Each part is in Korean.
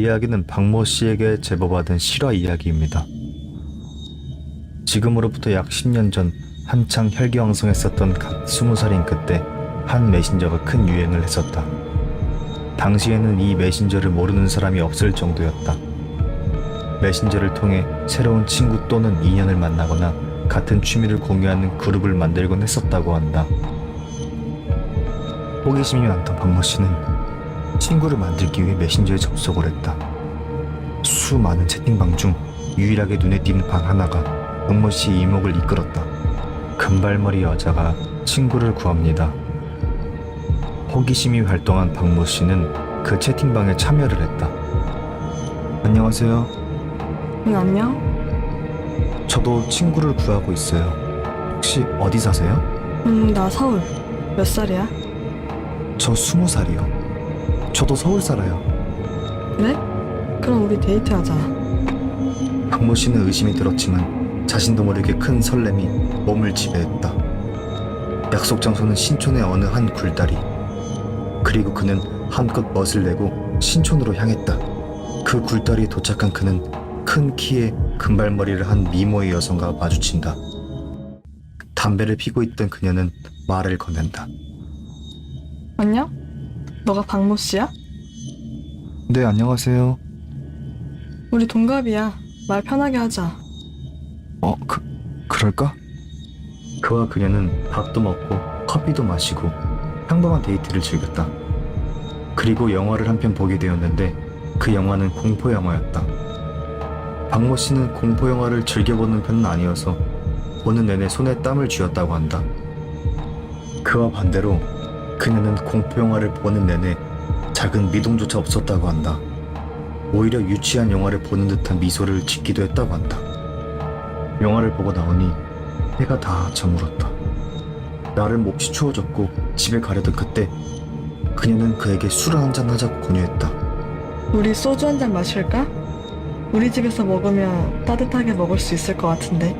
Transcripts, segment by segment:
이야기는 박모 씨에게 제보받은 실화 이야기입니다. 지금으로부터 약 10년 전 한창 혈기왕성했었던 갓 20살인 그때 한 메신저가 큰 유행을 했었다. 당시에는 이 메신저를 모르는 사람이 없을 정도였다. 메신저를 통해 새로운 친구 또는 인연을 만나거나 같은 취미를 공유하는 그룹을 만들곤 했었다고 한다. 호기심이 많던 박모 씨는 친구를 만들기 위해 메신저에 접속을 했다. 수많은 채팅방 중 유일하게 눈에 띄는 방 하나가 박모 씨의 이목을 이끌었다. 금발머리 여자가 친구를 구합니다. 호기심이 활동한 박모 씨는 그 채팅방에 참여를 했다. 안녕하세요. 응, 안녕? 저도 친구를 구하고 있어요. 혹시 어디 사세요? 나 서울. 몇 살이야? 저 20살이요. 저도 서울 살아요. 그래? 그럼 우리 데이트하자. 박모 씨는 의심이 들었지만 자신도 모르게 큰 설렘이 몸을 지배했다. 약속 장소는 신촌의 어느 한 굴다리. 그리고 그는 한껏 멋을 내고 신촌으로 향했다. 그 굴다리에 도착한 그는 큰 키에 금발머리를 한 미모의 여성과 마주친다. 담배를 피고 있던 그녀는 말을 건넨다. 안녕? 너가 박모 씨야? 네, 안녕하세요. 우리 동갑이야. 말 편하게 하자. 그럴까? 그와 그녀는 밥도 먹고 커피도 마시고 평범한 데이트를 즐겼다. 그리고 영화를 한 편 보게 되었는데 그 영화는 공포 영화였다. 박모 씨는 공포 영화를 즐겨보는 편은 아니어서 보는 내내 손에 땀을 쥐었다고 한다. 그와 반대로 그녀는 공포 영화를 보는 내내 작은 미동조차 없었다고 한다. 오히려 유치한 영화를 보는 듯한 미소를 짓기도 했다고 한다. 영화를 보고 나오니 해가 다 저물었다. 나를 몹시 추워졌고 집에 가려던 그때 그녀는 그에게 술을 한잔 하자고 권유했다. 우리 소주 한 잔 마실까? 우리 집에서 먹으면 따뜻하게 먹을 수 있을 것 같은데.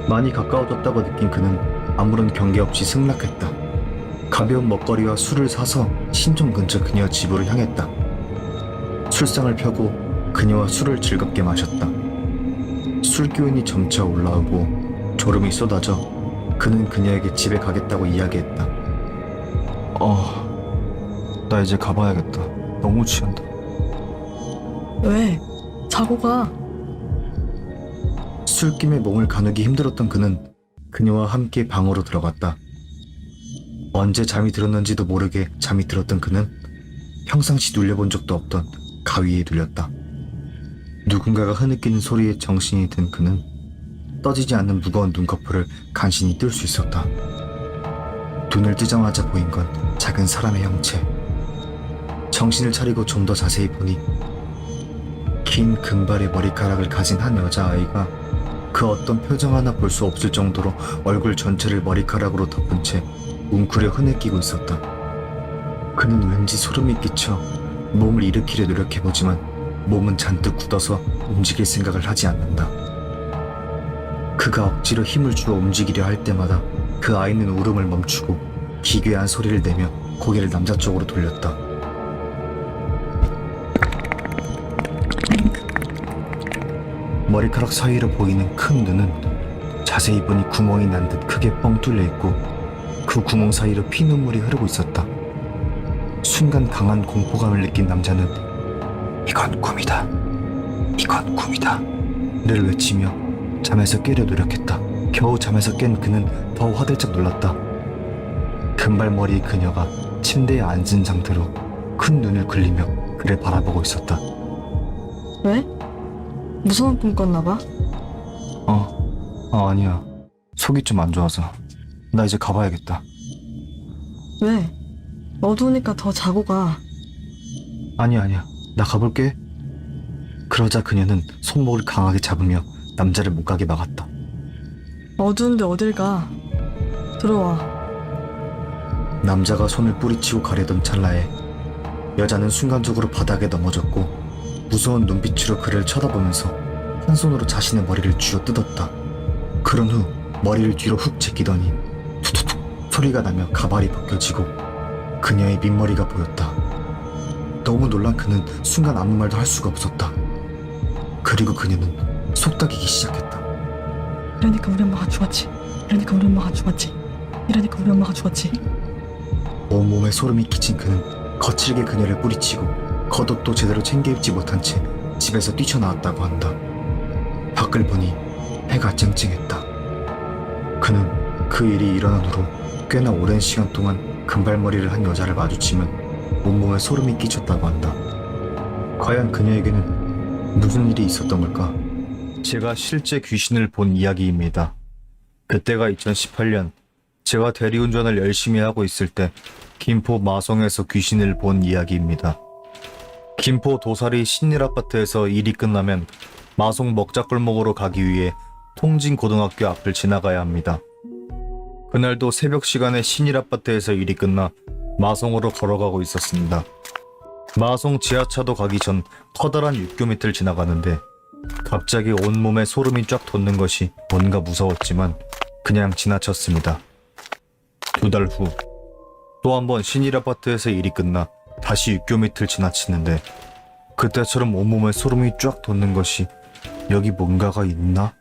많이 가까워졌다고 느낀 그는 아무런 경계 없이 승낙했다. 가벼운 먹거리와 술을 사서 신촌 근처 그녀 집으로 향했다. 술상을 펴고 그녀와 술을 즐겁게 마셨다. 술 기운이 점차 올라오고 졸음이 쏟아져 그는 그녀에게 집에 가겠다고 이야기했다. 나 이제 가봐야겠다. 너무 취한다. 왜? 자고 가. 술김에 몸을 가누기 힘들었던 그는 그녀와 함께 방으로 들어갔다. 언제 잠이 들었는지도 모르게 잠이 들었던 그는 평상시 눌려본 적도 없던 가위에 눌렸다. 누군가가 흐느끼는 소리에 정신이 든 그는 떠지지 않는 무거운 눈꺼풀을 간신히 뜰 수 있었다. 눈을 뜨자마자 보인 건 작은 사람의 형체. 정신을 차리고 좀 더 자세히 보니 긴 금발의 머리카락을 가진 한 여자아이가 그 어떤 표정 하나 볼 수 없을 정도로 얼굴 전체를 머리카락으로 덮은 채 웅크려 흐느끼고 있었다. 그는 왠지 소름이 끼쳐 몸을 일으키려 노력해보지만 몸은 잔뜩 굳어서 움직일 생각을 하지 않는다. 그가 억지로 힘을 주어 움직이려 할 때마다 그 아이는 울음을 멈추고 기괴한 소리를 내며 고개를 남자 쪽으로 돌렸다. 머리카락 사이로 보이는 큰 눈은 자세히 보니 구멍이 난 듯 크게 뻥 뚫려 있고 그 구멍 사이로 피눈물이 흐르고 있었다. 순간 강한 공포감을 느낀 남자는 이건 꿈이다. 이건 꿈이다. 를 외치며 잠에서 깨려 노력했다. 겨우 잠에서 깬 그는 더 화들짝 놀랐다. 금발머리의 그녀가 침대에 앉은 상태로 큰 눈을 굴리며 그를 바라보고 있었다. 왜? 무서운 꿈 꿨나 봐. 아니야. 속이 좀 안 좋아서. 나 이제 가봐야겠다. 왜? 어두우니까 더 자고 가. 아니야. 나 가볼게. 그러자 그녀는 손목을 강하게 잡으며 남자를 못 가게 막았다. 어두운데 어딜 가. 들어와. 남자가 손을 뿌리치고 가려던 찰나에 여자는 순간적으로 바닥에 넘어졌고 무서운 눈빛으로 그를 쳐다보면서 한 손으로 자신의 머리를 쥐어 뜯었다. 그런 후 머리를 뒤로 훅 제끼더니 툭툭툭 소리가 나며 가발이 벗겨지고 그녀의 민머리가 보였다. 너무 놀란 그는 순간 아무 말도 할 수가 없었다. 그리고 그녀는 속닥이기 시작했다. 이러니까 우리 엄마가 죽었지. 이러니까 우리 엄마가 죽었지. 이러니까 우리 엄마가 죽었지. 온몸에 소름이 끼친 그는 거칠게 그녀를 뿌리치고 겉옷도 제대로 챙겨 입지 못한 채 집에서 뛰쳐나왔다고 한다. 밖을 보니 해가 쨍쨍했다. 그는 그 일이 일어난 후로 꽤나 오랜 시간 동안 금발머리를 한 여자를 마주치면 온몸에 소름이 끼쳤다고 한다. 과연 그녀에게는 무슨 일이 있었던 걸까? 제가 실제 귀신을 본 이야기입니다. 그때가 2018년 제가 대리운전을 열심히 하고 있을 때 김포 마성에서 귀신을 본 이야기입니다. 김포 도사리 신일아파트에서 일이 끝나면 마성 먹자골목으로 가기 위해 통진고등학교 앞을 지나가야 합니다. 그날도 새벽 시간에 신일아파트에서 일이 끝나 마성으로 걸어가고 있었습니다. 마성 지하차도 가기 전 커다란 육교 밑을 지나가는데 갑자기 온몸에 소름이 쫙 돋는 것이 뭔가 무서웠지만 그냥 지나쳤습니다. 2달 후 또 한 번 신일아파트에서 일이 끝나 다시 육교 밑을 지나치는데 그때처럼 온몸에 소름이 쫙 돋는 것이 여기 뭔가가 있나?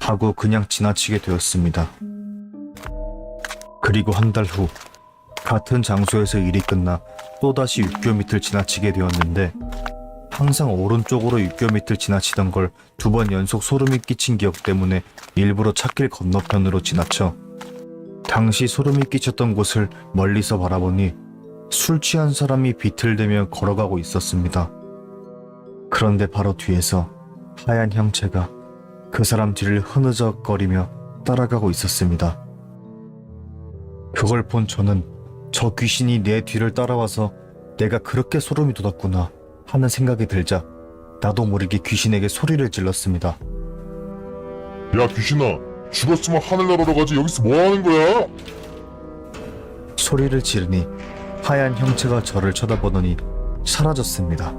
하고 그냥 지나치게 되었습니다. 그리고 한 달 후 같은 장소에서 일이 끝나 또다시 육교 밑을 지나치게 되었는데 항상 오른쪽으로 육교 밑을 지나치던 걸 2번 연속 소름이 끼친 기억 때문에 일부러 찻길 건너편으로 지나쳐 당시 소름이 끼쳤던 곳을 멀리서 바라보니 술 취한 사람이 비틀대며 걸어가고 있었습니다. 그런데 바로 뒤에서 하얀 형체가 그 사람 뒤를 흐느적거리며 따라가고 있었습니다. 그걸 본 저는 저 귀신이 내 뒤를 따라와서 내가 그렇게 소름이 돋았구나 하는 생각이 들자 나도 모르게 귀신에게 소리를 질렀습니다. 야 귀신아, 죽었으면 하늘나라로 가지 여기서 뭐하는 거야? 소리를 지르니 하얀 형체가 저를 쳐다보더니 사라졌습니다.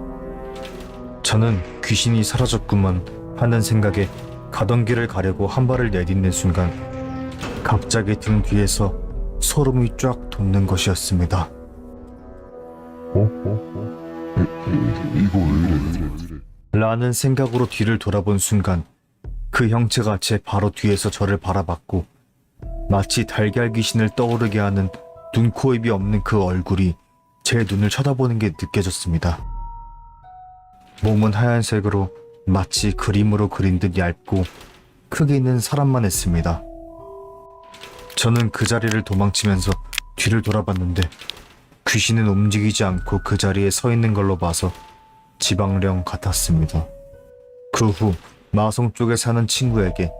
저는 귀신이 사라졌구만 하는 생각에 가던 길을 가려고 한 발을 내딛는 순간 갑자기 등 뒤에서 소름이 쫙 돋는 것이었습니다. 이거 왜 이래? 라는 생각으로 뒤를 돌아본 순간 그 형체가 제 바로 뒤에서 저를 바라봤고 마치 달걀 귀신을 떠오르게 하는 눈, 코, 입이 없는 그 얼굴이 제 눈을 쳐다보는 게 느껴졌습니다. 몸은 하얀색으로 마치 그림으로 그린 듯 얇고 크기 있는 사람만 했습니다. 저는 그 자리를 도망치면서 뒤를 돌아봤는데 귀신은 움직이지 않고 그 자리에 서 있는 걸로 봐서 지방령 같았습니다. 그 후 마성 쪽에 사는 친구에게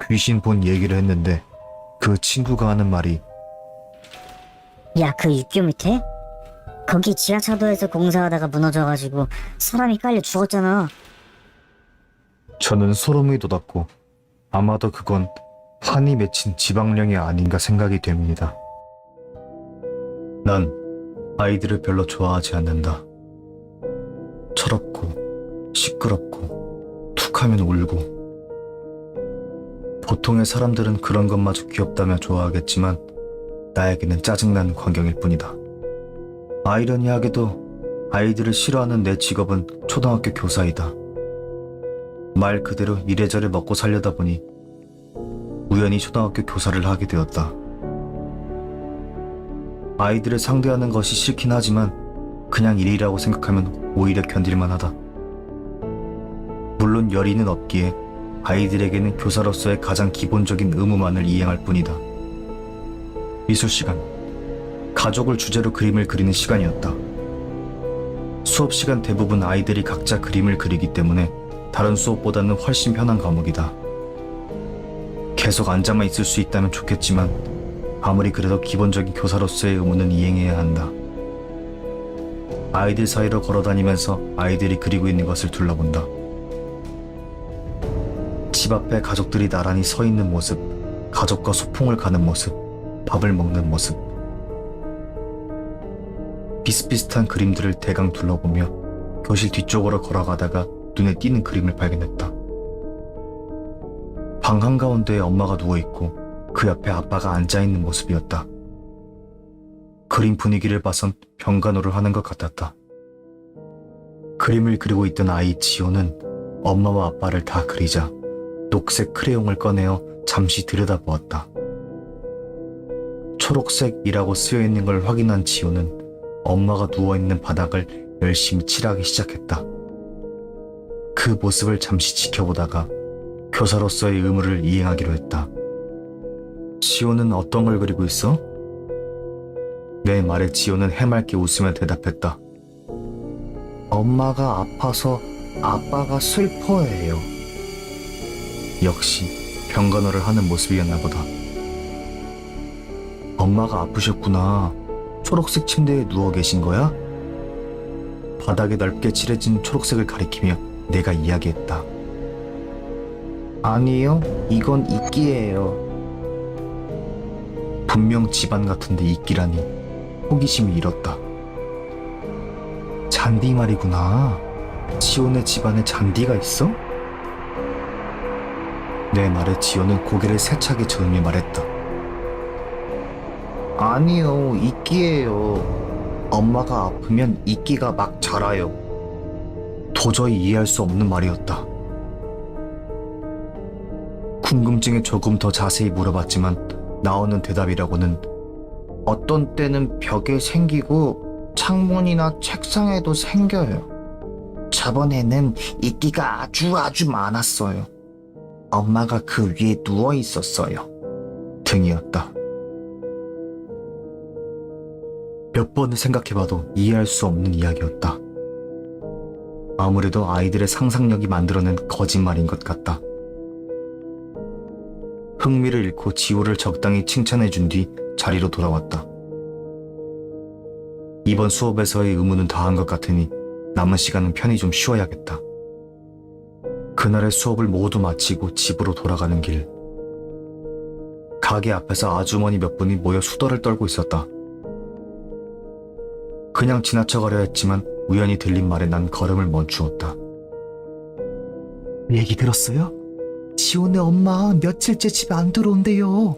귀신 본 얘기를 했는데 그 친구가 하는 말이 야, 그 육교 밑에? 거기 지하차도에서 공사하다가 무너져가지고 사람이 깔려 죽었잖아. 저는 소름이 돋았고 아마도 그건 한이 맺힌 지방령이 아닌가 생각이 됩니다. 난 아이들을 별로 좋아하지 않는다. 철없고 시끄럽고 툭하면 울고 보통의 사람들은 그런 것마저 귀엽다며 좋아하겠지만 나에게는 짜증나는 광경일 뿐이다. 아이러니하게도 아이들을 싫어하는 내 직업은 초등학교 교사이다. 말 그대로 이래저래 먹고 살려다 보니 우연히 초등학교 교사를 하게 되었다. 아이들을 상대하는 것이 싫긴 하지만 그냥 일이라고 생각하면 오히려 견딜만 하다. 물론 열의는 없기에 아이들에게는 교사로서의 가장 기본적인 의무만을 이행할 뿐이다. 미술 시간, 가족을 주제로 그림을 그리는 시간이었다. 수업 시간 대부분 아이들이 각자 그림을 그리기 때문에 다른 수업보다는 훨씬 편한 과목이다. 계속 앉아만 있을 수 있다면 좋겠지만 아무리 그래도 기본적인 교사로서의 의무는 이행해야 한다. 아이들 사이로 걸어다니면서 아이들이 그리고 있는 것을 둘러본다. 집 앞에 가족들이 나란히 서 있는 모습, 가족과 소풍을 가는 모습, 밥을 먹는 모습. 비슷비슷한 그림들을 대강 둘러보며 교실 뒤쪽으로 걸어가다가 눈에 띄는 그림을 발견했다. 방 한가운데에 엄마가 누워있고 그 옆에 아빠가 앉아있는 모습이었다. 그림 분위기를 봐선 병간호를 하는 것 같았다. 그림을 그리고 있던 아이 지호는 엄마와 아빠를 다 그리자 녹색 크레용을 꺼내어 잠시 들여다보았다. 초록색이라고 쓰여있는 걸 확인한 지호는 엄마가 누워있는 바닥을 열심히 칠하기 시작했다. 그 모습을 잠시 지켜보다가 교사로서의 의무를 이행하기로 했다. 지호는 어떤 걸 그리고 있어? 내 말에 지호는 해맑게 웃으며 대답했다. 엄마가 아파서 아빠가 슬퍼해요. 역시 병간호를 하는 모습이었나 보다. 엄마가 아프셨구나. 초록색 침대에 누워 계신 거야? 바닥에 넓게 칠해진 초록색을 가리키며 내가 이야기했다. 아니요, 이건 이끼예요. 분명 집안 같은데 이끼라니 호기심이 일었다. 잔디 말이구나. 지호네 집안에 잔디가 있어? 내 말에 지호는 고개를 세차게 저으며 말했다. 아니요, 이끼예요. 엄마가 아프면 이끼가 막 자라요. 도저히 이해할 수 없는 말이었다. 궁금증에 조금 더 자세히 물어봤지만 나오는 대답이라고는 어떤 때는 벽에 생기고 창문이나 책상에도 생겨요. 저번에는 이끼가 아주 많았어요. 엄마가 그 위에 누워 있었어요. 등이었다. 몇 번을 생각해봐도 이해할 수 없는 이야기였다. 아무래도 아이들의 상상력이 만들어낸 거짓말인 것 같다. 흥미를 잃고 지호를 적당히 칭찬해준 뒤 자리로 돌아왔다. 이번 수업에서의 의무는 다 한 것 같으니 남은 시간은 편히 좀 쉬어야겠다. 그날의 수업을 모두 마치고 집으로 돌아가는 길. 가게 앞에서 아주머니 몇 분이 모여 수다를 떨고 있었다. 그냥 지나쳐가려 했지만 우연히 들린 말에 난 걸음을 멈추었다. 얘기 들었어요? 지호네 엄마 며칠째 집에 안 들어온대요.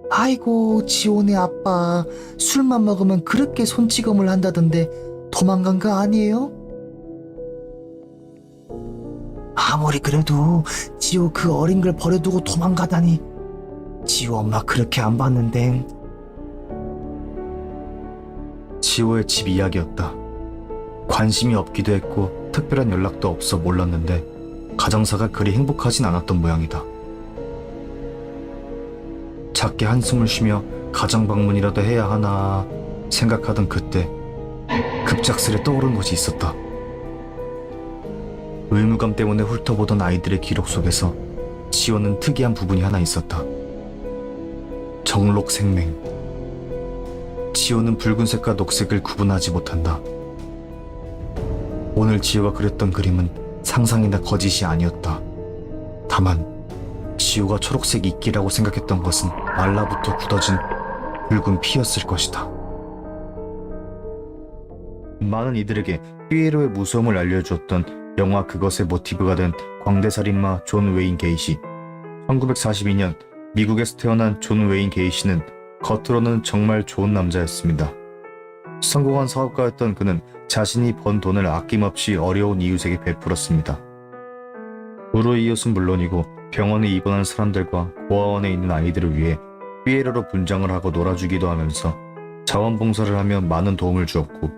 아이고, 지호네 아빠 술만 먹으면 그렇게 손찌검을 한다던데 도망간 거 아니에요? 아무리 그래도 지호 그 어린 걸 버려두고 도망가다니. 지호 엄마 그렇게 안 봤는데. 지호의 집 이야기였다. 관심이 없기도 했고 특별한 연락도 없어 몰랐는데 가정사가 그리 행복하진 않았던 모양이다. 작게 한숨을 쉬며 가정 방문이라도 해야 하나 생각하던 그때 급작스레 떠오른 것이 있었다. 의무감 때문에 훑어보던 아이들의 기록 속에서 지호는 특이한 부분이 하나 있었다. 정록생맹. 지호는 붉은색과 녹색을 구분하지 못한다. 오늘 지호가 그렸던 그림은 상상이나 거짓이 아니었다. 다만 지호가 초록색 이끼라고 생각했던 것은 말라붙어 굳어진 붉은 피였을 것이다. 많은 이들에게 피에로의 무서움을 알려주었던 영화 그것의 모티브가 된 광대살인마 존 웨인 게이시. 1942년 미국에서 태어난 존 웨인 게이시는 겉으로는 정말 좋은 남자였습니다. 성공한 사업가였던 그는 자신이 번 돈을 아낌없이 어려운 이웃에게 베풀었습니다. 불우의 이웃은 물론이고 병원에 입원한 사람들과 고아원에 있는 아이들을 위해 피에로로 분장을 하고 놀아주기도 하면서 자원봉사를 하며 많은 도움을 주었고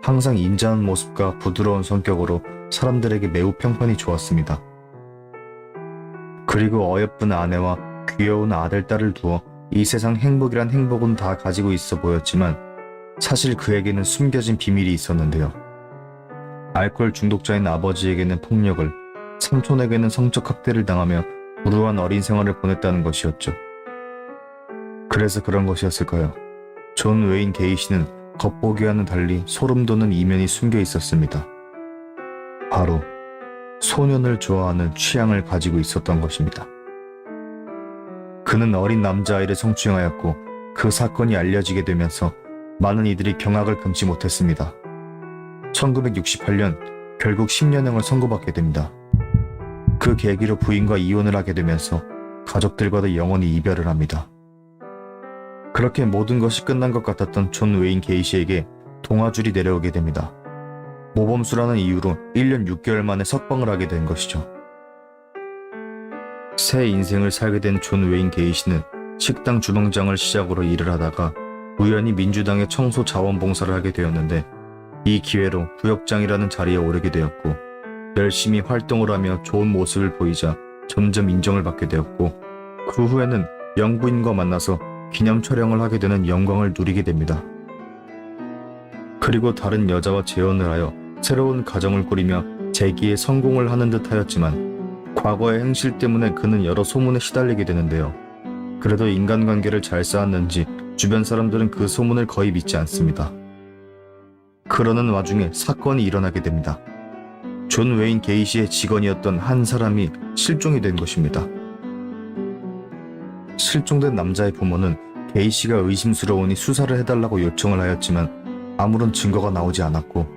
항상 인자한 모습과 부드러운 성격으로 사람들에게 매우 평판이 좋았습니다. 그리고 어여쁜 아내와 귀여운 아들, 딸을 두어 이 세상 행복이란 행복은 다 가지고 있어 보였지만 사실 그에게는 숨겨진 비밀이 있었는데요. 알코올 중독자인 아버지에게는 폭력을, 삼촌에게는 성적 학대를 당하며 불우한 어린 생활을 보냈다는 것이었죠. 그래서 그런 것이었을까요? 존 웨인 게이시는 겉보기와는 달리 소름 돋는 이면이 숨겨 있었습니다. 바로 소년을 좋아하는 취향을 가지고 있었던 것입니다. 그는 어린 남자아이를 성추행하였고 그 사건이 알려지게 되면서 많은 이들이 경악을 금치 못했습니다. 1968년 결국 10년형을 선고받게 됩니다. 그 계기로 부인과 이혼을 하게 되면서 가족들과도 영원히 이별을 합니다. 그렇게 모든 것이 끝난 것 같았던 존 웨인 게이시에게 동아줄이 내려오게 됩니다. 모범수라는 이유로 1년 6개월 만에 석방을 하게 된 것이죠. 새 인생을 살게 된 존 웨인 게이시는 식당 주방장을 시작으로 일을 하다가 우연히 민주당의 청소 자원봉사를 하게 되었는데, 이 기회로 부역장이라는 자리에 오르게 되었고, 열심히 활동을 하며 좋은 모습을 보이자 점점 인정을 받게 되었고, 그 후에는 영부인과 만나서 기념 촬영을 하게 되는 영광을 누리게 됩니다. 그리고 다른 여자와 재혼을 하여 새로운 가정을 꾸리며 재기에 성공을 하는 듯 하였지만, 과거의 행실 때문에 그는 여러 소문에 시달리게 되는데요. 그래도 인간관계를 잘 쌓았는지 주변 사람들은 그 소문을 거의 믿지 않습니다. 그러는 와중에 사건이 일어나게 됩니다. 존 웨인 게이시의 직원이었던 한 사람이 실종이 된 것입니다. 실종된 남자의 부모는 게이시가 의심스러우니 수사를 해달라고 요청을 하였지만 아무런 증거가 나오지 않았고,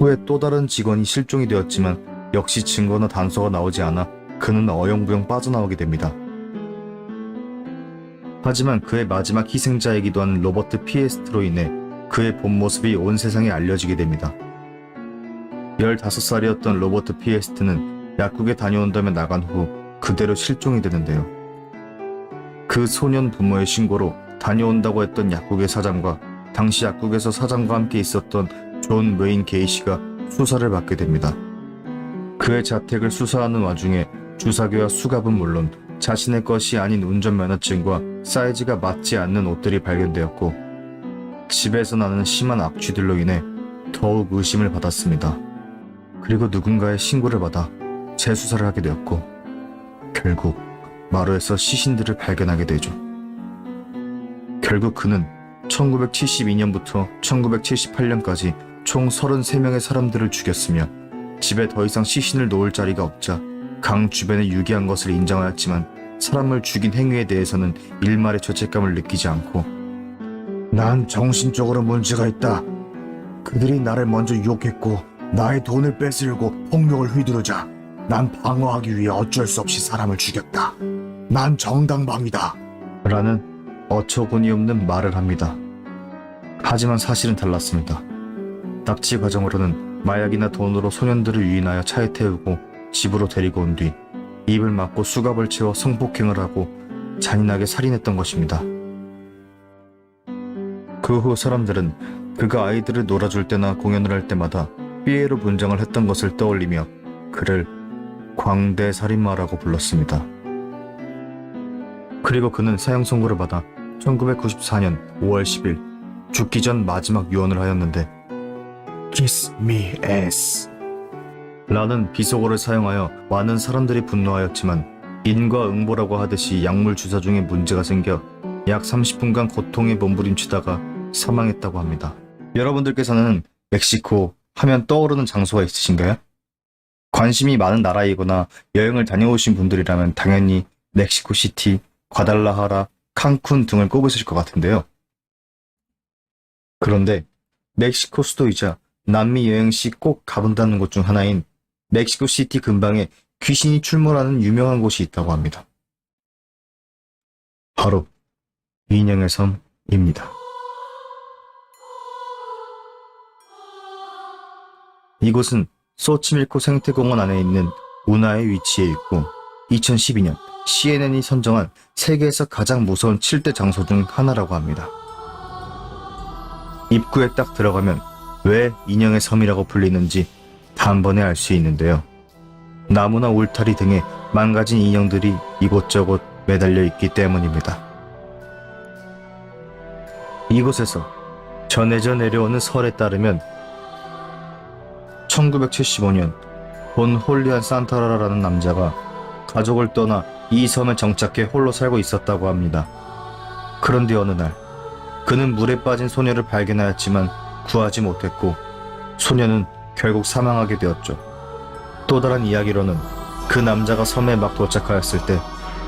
후에 또 다른 직원이 실종이 되었지만 역시 증거나 단서가 나오지 않아 그는 어영부영 빠져나오게 됩니다. 하지만 그의 마지막 희생자이기도 한 로버트 피에스트로 인해 그의 본 모습이 온 세상에 알려지게 됩니다. 15살이었던 로버트 피에스트는 약국에 다녀온다며 나간 후 그대로 실종이 되는데요. 그 소년 부모의 신고로 다녀온다고 했던 약국의 사장과 당시 약국에서 사장과 함께 있었던 존 웨인 게이시가 수사를 받게 됩니다. 그의 자택을 수사하는 와중에 주사기와 수갑은 물론 자신의 것이 아닌 운전면허증과 사이즈가 맞지 않는 옷들이 발견되었고, 집에서 나는 심한 악취들로 인해 더욱 의심을 받았습니다. 그리고 누군가의 신고를 받아 재수사를 하게 되었고, 결국 마루에서 시신들을 발견하게 되죠. 결국 그는 1972년부터 1978년까지 총 33명의 사람들을 죽였으며, 집에 더 이상 시신을 놓을 자리가 없자 강 주변에 유기한 것을 인정하였지만 사람을 죽인 행위에 대해서는 일말의 죄책감을 느끼지 않고, 난 정신적으로 문제가 있다. 그들이 나를 먼저 유혹했고 나의 돈을 뺏으려고 폭력을 휘두르자 난 방어하기 위해 어쩔 수 없이 사람을 죽였다. 난 정당방위다. 라는 어처구니 없는 말을 합니다. 하지만 사실은 달랐습니다. 납치 과정으로는 마약이나 돈으로 소년들을 유인하여 차에 태우고 집으로 데리고 온 뒤 입을 막고 수갑을 채워 성폭행을 하고 잔인하게 살인했던 것입니다. 그 후 사람들은 그가 아이들을 놀아줄 때나 공연을 할 때마다 삐에로 분장을 했던 것을 떠올리며 그를 광대 살인마라고 불렀습니다. 그리고 그는 사형 선고를 받아 1994년 5월 10일 죽기 전 마지막 유언을 하였는데, Kiss me ass 라는 비속어를 사용하여 많은 사람들이 분노하였지만 인과응보라고 하듯이 약물 주사 중에 문제가 생겨 약 30분간 고통에 몸부림치다가 사망했다고 합니다. 여러분들께서는 멕시코 하면 떠오르는 장소가 있으신가요? 관심이 많은 나라이거나 여행을 다녀오신 분들이라면 당연히 멕시코 시티, 과달라하라, 칸쿤 등을 꼽으실 것 같은데요. 그런데 멕시코 수도이자 남미 여행 시 꼭 가본다는 곳 중 하나인 멕시코 시티 근방에 귀신이 출몰하는 유명한 곳이 있다고 합니다. 바로 인형의 섬입니다. 이곳은 소치밀코 생태공원 안에 있는 운하에 위치해 있고 2012년 CNN이 선정한 세계에서 가장 무서운 7대 장소 중 하나라고 합니다. 입구에 딱 들어가면 왜 인형의 섬이라고 불리는지 단번에 알 수 있는데요. 나무나 울타리 등의 망가진 인형들이 이곳저곳 매달려 있기 때문입니다. 이곳에서 전해져 내려오는 설에 따르면 1975년 본 홀리안 산타라라는 남자가 가족을 떠나 이 섬에 정착해 홀로 살고 있었다고 합니다. 그런데 어느 날 그는 물에 빠진 소녀를 발견하였지만 구하지 못했고 소녀는 결국 사망하게 되었죠. 또 다른 이야기로는 그 남자가 섬에 막 도착하였을 때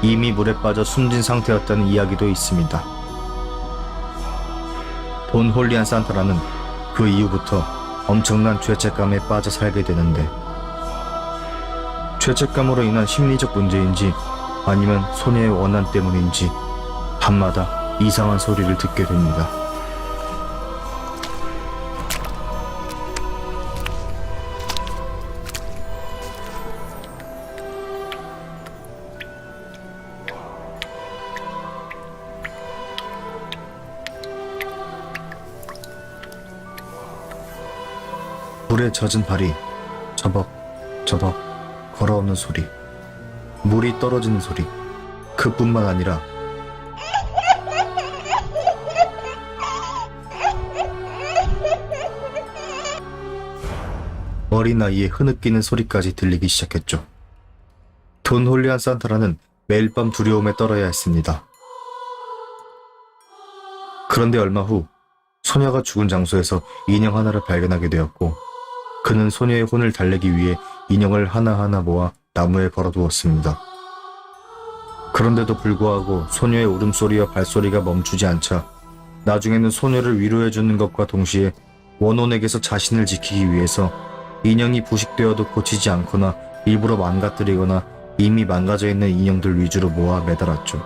이미 물에 빠져 숨진 상태였다는 이야기도 있습니다. 본 홀리안 산타라는 그 이후부터 엄청난 죄책감에 빠져 살게 되는데, 죄책감으로 인한 심리적 문제인지 아니면 소녀의 원한 때문인지 밤마다 이상한 소리를 듣게 됩니다. 물에 젖은 발이 저벅저벅 걸어오는 소리, 물이 떨어지는 소리, 그뿐만 아니라 어린아이의 흐느끼는 소리까지 들리기 시작했죠. 돈 홀리한 산타라는 매일 밤 두려움에 떨어야 했습니다. 그런데 얼마 후 소녀가 죽은 장소에서 인형 하나를 발견하게 되었고, 그는 소녀의 혼을 달래기 위해 인형을 하나하나 모아 나무에 걸어두었습니다. 그런데도 불구하고 소녀의 울음소리와 발소리가 멈추지 않자 나중에는 소녀를 위로해주는 것과 동시에 원혼에게서 자신을 지키기 위해서 인형이 부식되어도 고치지 않거나 일부러 망가뜨리거나 이미 망가져 있는 인형들 위주로 모아 매달았죠.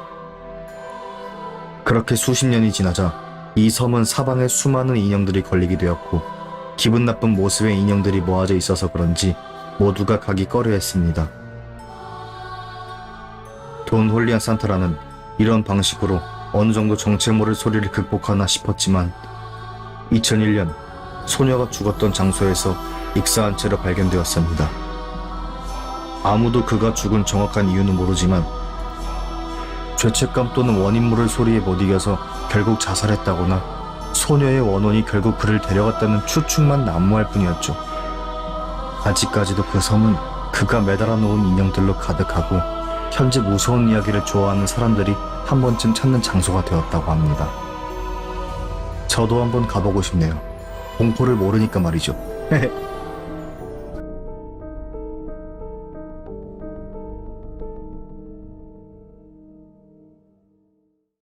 그렇게 수십 년이 지나자 이 섬은 사방에 수많은 인형들이 걸리게 되었고, 기분 나쁜 모습의 인형들이 모아져 있어서 그런지 모두가 가기 꺼려했습니다. 돈 홀리한 산타라는 이런 방식으로 어느 정도 정체 모를 소리를 극복하나 싶었지만 2001년 소녀가 죽었던 장소에서 익사한 채로 발견되었습니다. 아무도 그가 죽은 정확한 이유는 모르지만 죄책감 또는 원인 모를 소리에 못 이겨서 결국 자살했다거나 소녀의 원혼이 결국 그를 데려갔다는 추측만 난무할 뿐이었죠. 아직까지도 그 섬은 그가 매달아 놓은 인형들로 가득하고 현재 무서운 이야기를 좋아하는 사람들이 한 번쯤 찾는 장소가 되었다고 합니다. 저도 한번 가보고 싶네요. 공포를 모르니까 말이죠.